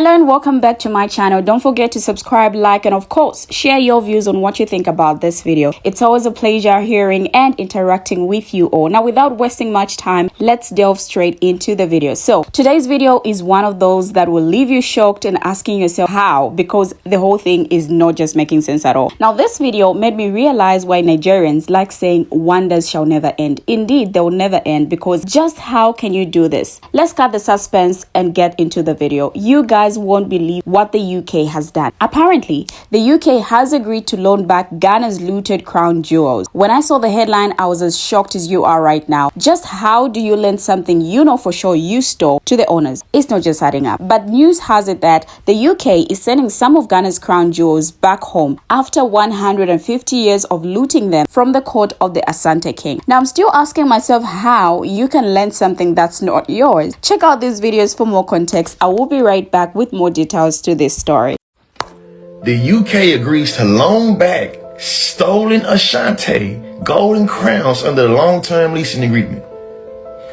Hello and welcome back to my channel. Don't forget to subscribe, like, and of course share your views on what you think about this video. It's always a pleasure hearing and interacting with you all. Now, without wasting much time, let's delve straight into the video. So today's video is one of those that will leave you shocked and asking yourself how, because the whole thing is not just making sense at all. Now, this video made me realize why Nigerians like saying wonders shall never end. Indeed, they will never end, because just how can you do this? Let's cut the suspense and get into the video. You guys won't believe what the UK has done. Apparently, the UK has agreed to loan back Ghana's looted crown jewels. When I saw the headline, I was as shocked as you are right now. Just how do you lend something you know for sure you stole to the owners? It's not just adding up. But news has it that the UK is sending some of Ghana's crown jewels back home after 150 years of looting them from the court of the Asante King. Now, I'm still asking myself how you can lend something that's not yours. Check out these videos for more context. I will be right back with more details to this story. The UK agrees to loan back stolen Ashanti golden crowns under the long-term leasing agreement.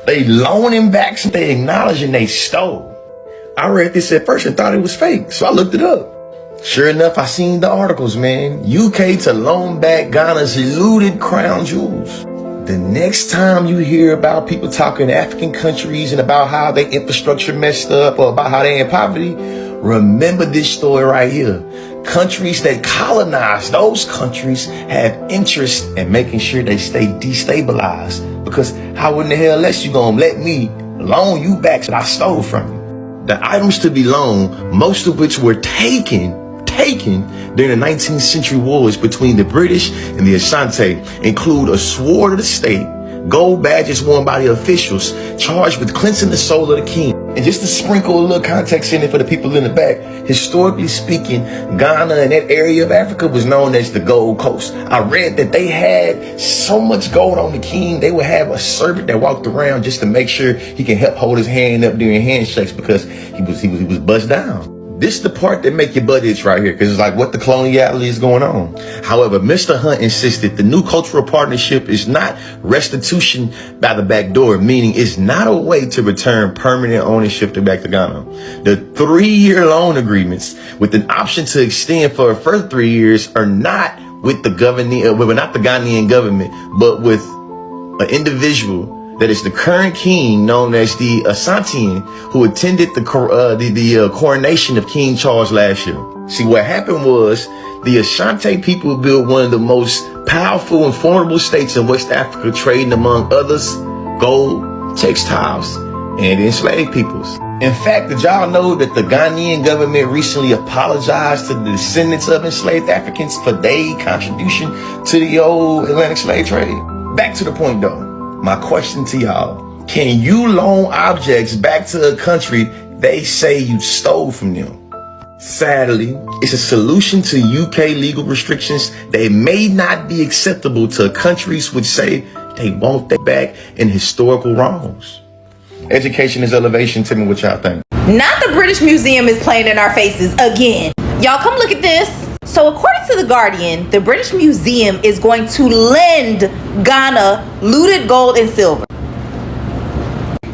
They loaning back some they acknowledging they stole. I read this at first and thought it was fake, so I looked it up. Sure enough, I seen the articles, man. UK to loan back Ghana's looted crown jewels. The next time you hear about people talking African countries and about how their infrastructure messed up or about how they're in poverty, remember this story right here. Countries that colonize those countries have interest in making sure they stay destabilized, because how in the hell else you gonna let me loan you back what I stole from you? The items to be loaned, most of which were taken during the 19th century wars between the British and the Asante, include a sword of the state, gold badges worn by the officials charged with cleansing the soul of the king. And just to sprinkle a little context in it for the people in the back, historically speaking, Ghana and that area of Africa was known as the Gold Coast. I read that they had so much gold on the king, they would have a servant that walked around just to make sure he can help hold his hand up during handshakes, because he was buzzed down. This is the part that make your butt itch right here, because it's like what the coloniality is going on. However, Mr. Hunt insisted the new cultural partnership is not restitution by the back door, meaning it's not a way to return permanent ownership back to Ghana. The 3-year loan agreements with an option to extend for a further 3 years are not with the not the Ghanaian government, but with an individual that is the current king, known as the Asantean, who attended the coronation of King Charles last year. See, what happened was the Ashanti people built one of the most powerful and formidable states in West Africa, trading among others gold, textiles, and enslaved peoples. In fact, did y'all know that the Ghanaian government recently apologized to the descendants of enslaved Africans for their contribution to the old Atlantic slave trade? Back to the point though. My question to y'all, can you loan objects back to a country they say you stole from them? Sadly, it's a solution to UK legal restrictions that may not be acceptable to countries which say they want that back in historical wrongs. Education is elevation. Tell me what y'all think. Not the British Museum is playing in our faces again. Y'all come look at this. So according to The Guardian, the British Museum is going to lend Ghana looted gold and silver.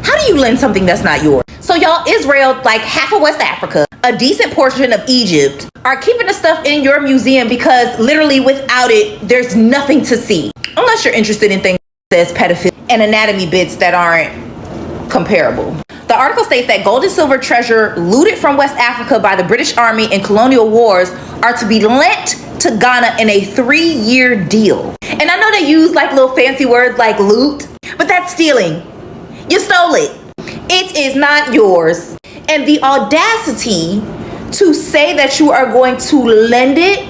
How do you lend something that's not yours? So y'all, Israel, like half of West Africa, a decent portion of Egypt, are keeping the stuff in your museum because literally without it, there's nothing to see. Unless you're interested in things that says pedophilia and anatomy bits that aren't comparable. The article states that gold and silver treasure looted from West Africa by the British Army in colonial wars are to be lent to Ghana in a 3-year deal. And I know they use like little fancy words like loot, but that's stealing. You stole it. It is not yours. And the audacity to say that you are going to lend it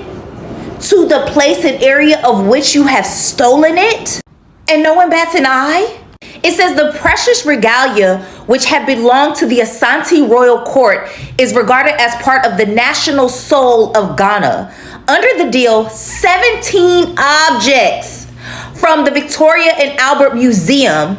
to the place and area of which you have stolen it, and no one bats an eye. It says the precious regalia, which had belonged to the Asante royal court, is regarded as part of the national soul of Ghana. Under the deal, 17 objects from the Victoria and Albert Museum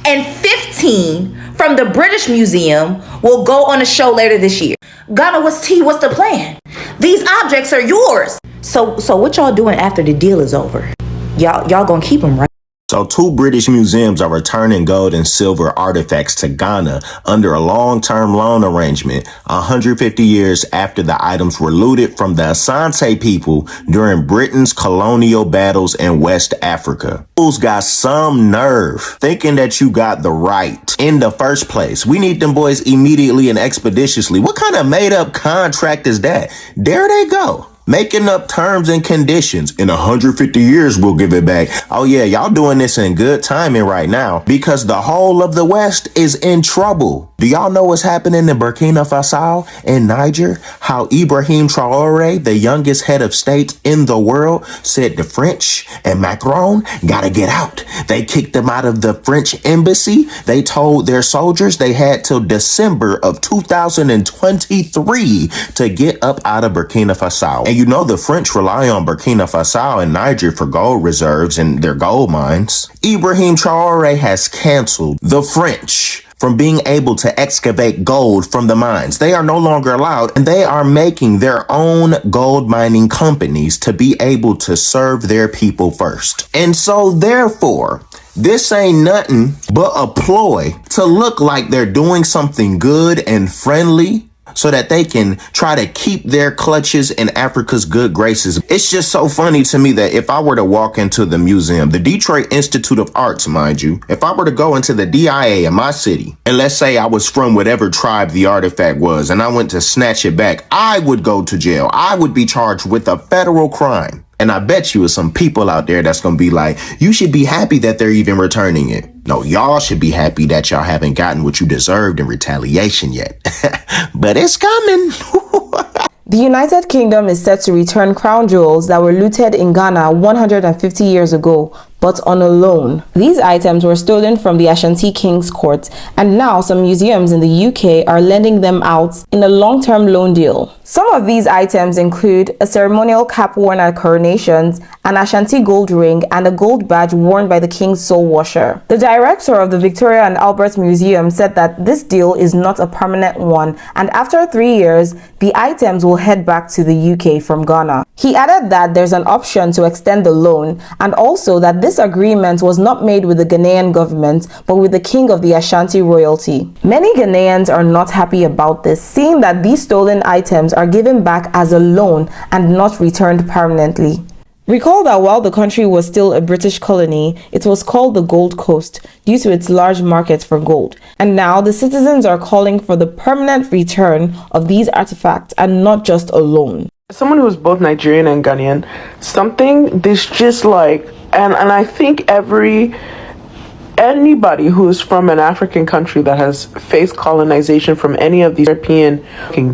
and 15 from the British Museum will go on a show later this year. Ghana, what's the plan? These objects are yours. So what y'all doing after the deal is over? Y'all gonna keep them, right? So 2 British museums are returning gold and silver artifacts to Ghana under a long-term loan arrangement 150 years after the items were looted from the Asante people during Britain's colonial battles in West Africa. Who's got some nerve thinking that you got the right in the first place? We need them boys immediately and expeditiously. What kind of made-up contract is that? There they go. Making up terms and conditions. In 150 years, we'll give it back. Oh yeah, y'all doing this in good timing right now because the whole of the West is in trouble. Do y'all know what's happening in Burkina Faso and Niger? How Ibrahim Traore, the youngest head of state in the world, said the French and Macron gotta get out. They kicked them out of the French embassy. They told their soldiers they had till December of 2023 to get up out of Burkina Faso. And you know the French rely on Burkina Faso and Niger for gold reserves and their gold mines. Ibrahim Traore has canceled the French from being able to excavate gold from the mines. They are no longer allowed, and they are making their own gold mining companies to be able to serve their people first. And so therefore, this ain't nothing but a ploy to look like they're doing something good and friendly so that they can try to keep their clutches in Africa's good graces. It's just so funny to me that if I were to walk into the museum, the Detroit Institute of Arts, mind you, if I were to go into the DIA in my city, and let's say I was from whatever tribe the artifact was, and I went to snatch it back, I would go to jail. I would be charged with a federal crime. And I bet you there's some people out there that's going to be like, you should be happy that they're even returning it. No, y'all should be happy that y'all haven't gotten what you deserved in retaliation yet. But it's coming. The United Kingdom is set to return crown jewels that were looted in Ghana 150 years ago, but on a loan. These items were stolen from the Ashanti King's Court, and now some museums in the UK are lending them out in a long-term loan deal. Some of these items include a ceremonial cap worn at coronations, an Ashanti gold ring, and a gold badge worn by the King's soul washer. The director of the Victoria and Albert Museum said that this deal is not a permanent one, and after 3 years, the items will head back to the UK from Ghana. He added that there's an option to extend the loan, and also that this agreement was not made with the Ghanaian government, but with the king of the Ashanti royalty. Many Ghanaians are not happy about this, seeing that these stolen items are given back as a loan and not returned permanently. Recall that while the country was still a British colony, it was called the Gold Coast due to its large market for gold. And now the citizens are calling for the permanent return of these artifacts and not just a loan. Someone who's both Nigerian and Ghanaian, something this just like, and I think anybody who is from an African country that has faced colonization from any of these European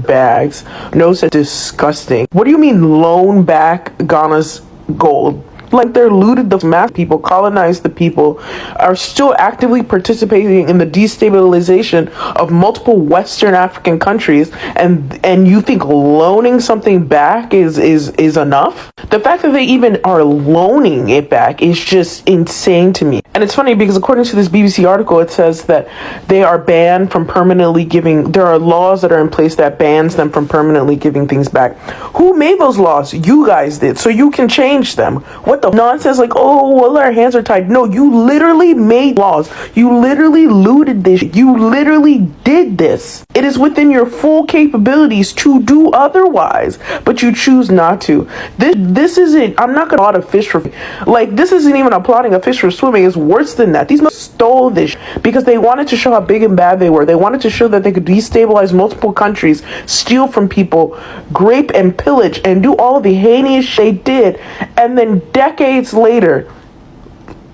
bags knows it's disgusting. What do you mean loan back Ghana's gold? Like they're looted the mass people, colonized the people, are still actively participating in the destabilization of multiple Western African countries, and you think loaning something back is enough? The fact that they even are loaning it back is just insane to me. And it's funny because according to this BBC article, it says that they are banned from permanently giving, there are laws that are in place that bans them from permanently giving things back. Who made those laws? You guys did, so you can change them. What the nonsense, like, oh, well, our hands are tied. No, you literally made laws. You literally looted this. You literally did this. It is within your full capabilities to do otherwise, but you choose not to. This isn't, I'm not gonna applaud a fish for, like, this isn't even applauding a fish for swimming. It's worse than that. These men stole this because they wanted to show how big and bad they were. They wanted to show that they could destabilize multiple countries, steal from people, grape and pillage, and do all of the heinous shit they did, and then decades later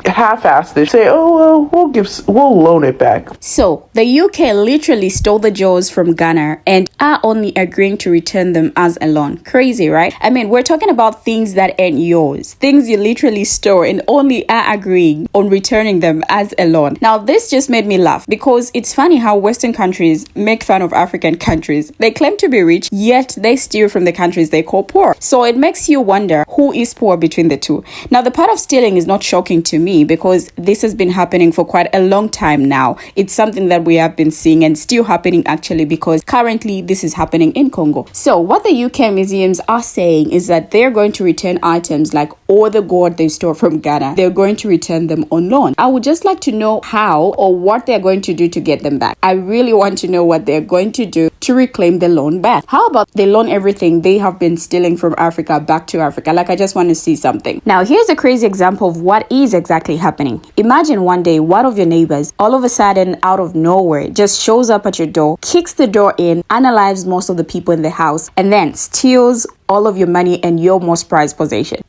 half-assed it, say, oh, well, we'll loan it back. So the UK literally stole the jewels from Ghana and are only agreeing to return them as a loan. Crazy, right? I mean, we're talking about things that ain't yours, things you literally store, and only are agreeing on returning them as a loan. Now this just made me laugh because it's funny how Western countries make fun of African countries. They claim to be rich, yet they steal from the countries they call poor. So it makes you wonder who is poor between the two. Now the part of stealing is not shocking to me because this has been happening for quite a long time now. It's something that we have been seeing and still happening actually, because currently this is happening in Congo. So what the UK museums are saying is that they're going to return items like or the gold they store from Ghana, they're going to return them on loan. I would just like to know how or what they're going to do to get them back. I really want to know what they're going to do to reclaim the loan back. How about they loan everything they have been stealing from Africa back to Africa? Like, I just want to see something. Now, here's a crazy example of what is exactly happening. Imagine one day one of your neighbors all of a sudden out of nowhere just shows up at your door, kicks the door in, unalives most of the people in the house, and then steals all of your money and your most prized possession.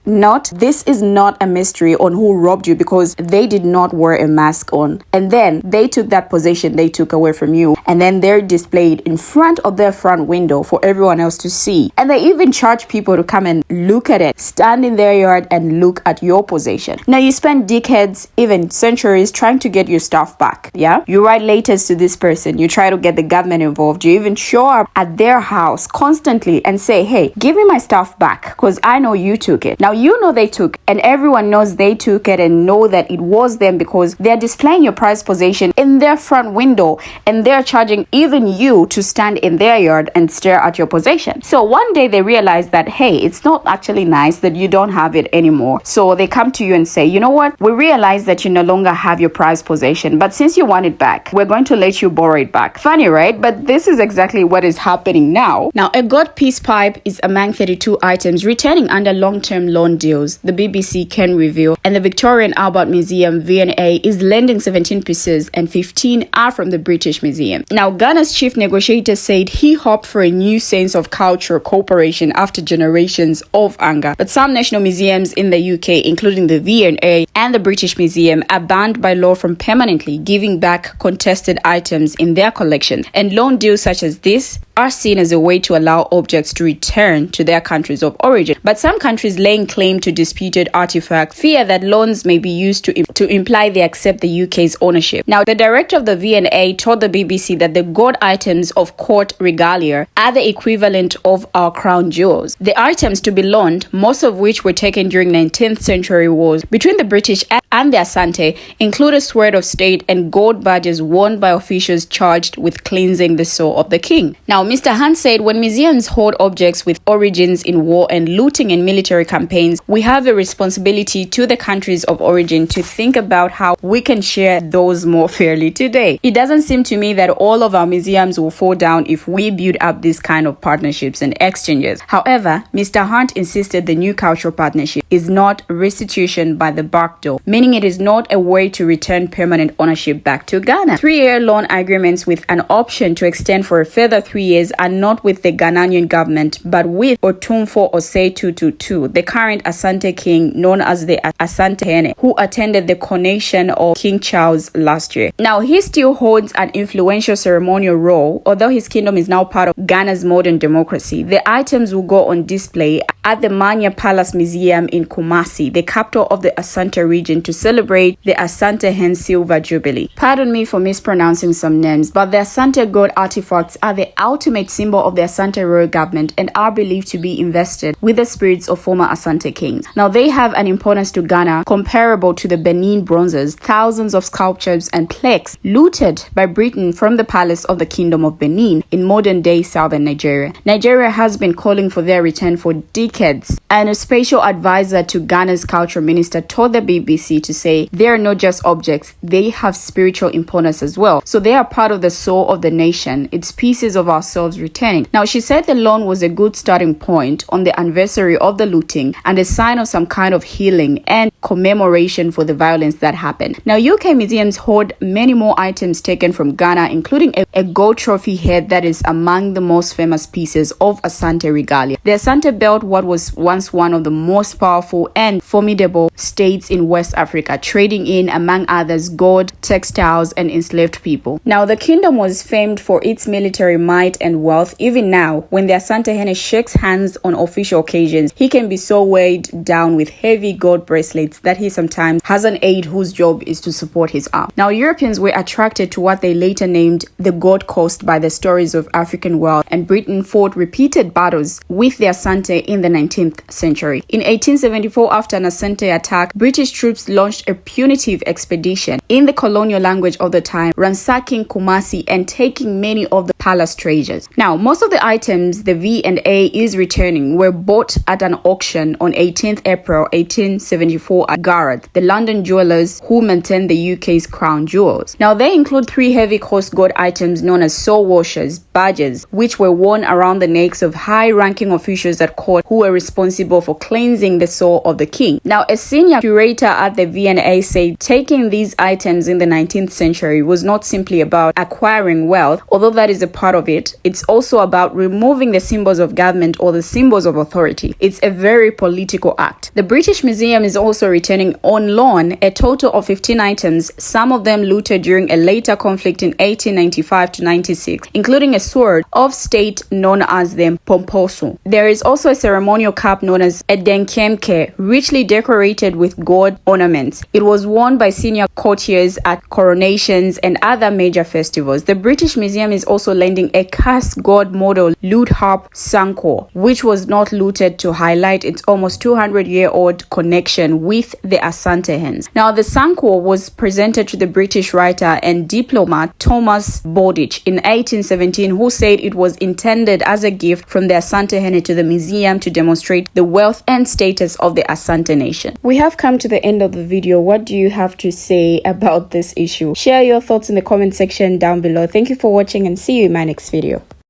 This is not a mystery on who robbed you, because they did not wear a mask on, and then they took that possession they took away from you, and then they're displayed in front of their front window for everyone else to see. And they even charge people to come and look at it, stand in their yard and look at your possession. Now, you spend decades, even centuries, trying to get your stuff back. Yeah, you write letters to this person, you try to get the government involved, you even show up at their house constantly and say, hey, give me my stuff back because I know you took it. Now, you know they took, and everyone knows they took it and know that it was them, because they're displaying your prized possession in their front window, and they're charging even you to stand in their yard and stare at your possession. So one day they realize that, hey, it's not actually nice that you don't have it anymore. So they come to you and say, you know what, we realize that you no longer have your prized possession, but since you want it back, we're going to let you borrow it back. Funny, right? But this is exactly what is happening now. Now, a gold peace pipe is among 32 items returning under long-term loan deals, the BBC can reveal, and the Victorian Albert Museum V&A is lending 17 pieces and 15 are from the British Museum. Now, Ghana's chief negotiator said he hoped for a new sense of cultural cooperation after generations of anger, but some national museums in the UK, including the V&A and the British Museum, are banned by law from permanently giving back contested items in their collection, and loan deals such as this are seen as a way to allow objects to return to their countries of origin. But some countries laying claim to disputed artifacts fear that loans may be used to imply they accept the UK's ownership. Now, the director of the V&A told the BBC that the gold items of court regalia are the equivalent of our crown jewels. The items to be loaned, most of which were taken during 19th century wars between the British and the Asante, include a sword of state and gold badges worn by officials charged with cleansing the soul of the king. Now, Mr. Hunt said, when museums hold objects with origins in war and looting and military campaigns, we have a responsibility to the countries of origin to think about how we can share those more fairly today. It doesn't seem to me that all of our museums will fall down if we build up this kind of partnerships and exchanges. However, Mr. Hunt insisted the new cultural partnership is not restitution by the back door, meaning it is not a way to return permanent ownership back to Ghana. 3-year loan agreements with an option to extend for a further 3 years are not with the Ghanaian government, but with Otumfuo Osei Tutu, the current Asante king known as the Asante Hene, who attended the coronation of King Charles last year. Now, he still holds an influential ceremonial role, although his kingdom is now part of Ghana's modern democracy. The items will go on display at the Manya Palace Museum in Kumasi, the capital of the Asante region, to celebrate the Asante Hen Silver Jubilee. Pardon me for mispronouncing some names, but the Asante gold artifacts are the ultimate symbol of the Asante royal government and are believed to be invested with the spirits of former Asante kings. Now, they have an importance to Ghana comparable to the Benin bronzes, thousands of sculptures and plaques looted by Britain from the palace of the Kingdom of Benin in modern-day southern Nigeria. Nigeria has been calling for their return for decades, and a special advisor to Ghana's culture minister told the BBC to say they are not just objects, they have spiritual importance as well. So they are part of the soul of the nation. It's pieces of ourselves returning. Now, she said the loan was a good starting point on the anniversary of the looting and a sign of some kind of healing and commemoration for the violence that happened. Now, UK museums hold many more items taken from Ghana, including a gold trophy head that is among the most famous pieces of Asante regalia. The Asante belt, what was once one of the most powerful and formidable states in West Africa, trading in, among others, gold, textiles, and enslaved people. Now, the kingdom was famed for its military might and wealth. Even now, when the Asante Hene shakes hands on official occasions, he can be so weighed down with heavy gold bracelets that he sometimes has an aide whose job is to support his arm. Now, Europeans were attracted to what they later named the Gold Coast by the stories of African wealth, and Britain fought repeated battles with the Asante in the 19th century. In 1874, after an Asante attack, British troops launched a punitive expedition in the colonial language of the time, ransacking Kumasi and taking many of the palace treasures. Now, most of the items the V&A is returning were bought at an auction on 18th April 1874 at Garratt, the London jewelers who maintain the UK's crown jewels. Now, they include 3 heavy coast gold items known as soul washers, badges, which were worn around the necks of high-ranking officials at court who were responsible for cleansing the soul of the king. Now, a senior curator at the V&A said taking these items in the 19th century was not simply about acquiring wealth, although that is a part of it. It's also about removing the symbols of government or the symbols of authority. It's a very political act. The British Museum is also returning on loan a total of 15 items, some of them looted during a later conflict in 1895 to 96, including a sword of state known as the pomposo. There is also a ceremonial cap known as a denkemke, richly decorated with gold ornaments. It was worn by senior courtiers at coronations and other major festivals. The British Museum is also lending a cast gold model lute harp sanko, which was not looted, to highlight its almost 200-year-old connection with the Asante hens. Now, the sanko was presented to the British writer and diplomat Thomas Bowditch in 1817, who said it was intended as a gift from the Asante Hene to the museum to demonstrate the wealth and status of the Asante nation. We have come to the end of the video. What do you have to say about this issue? Share your thoughts in the comment section down below. Thank you for watching and see you in my next video.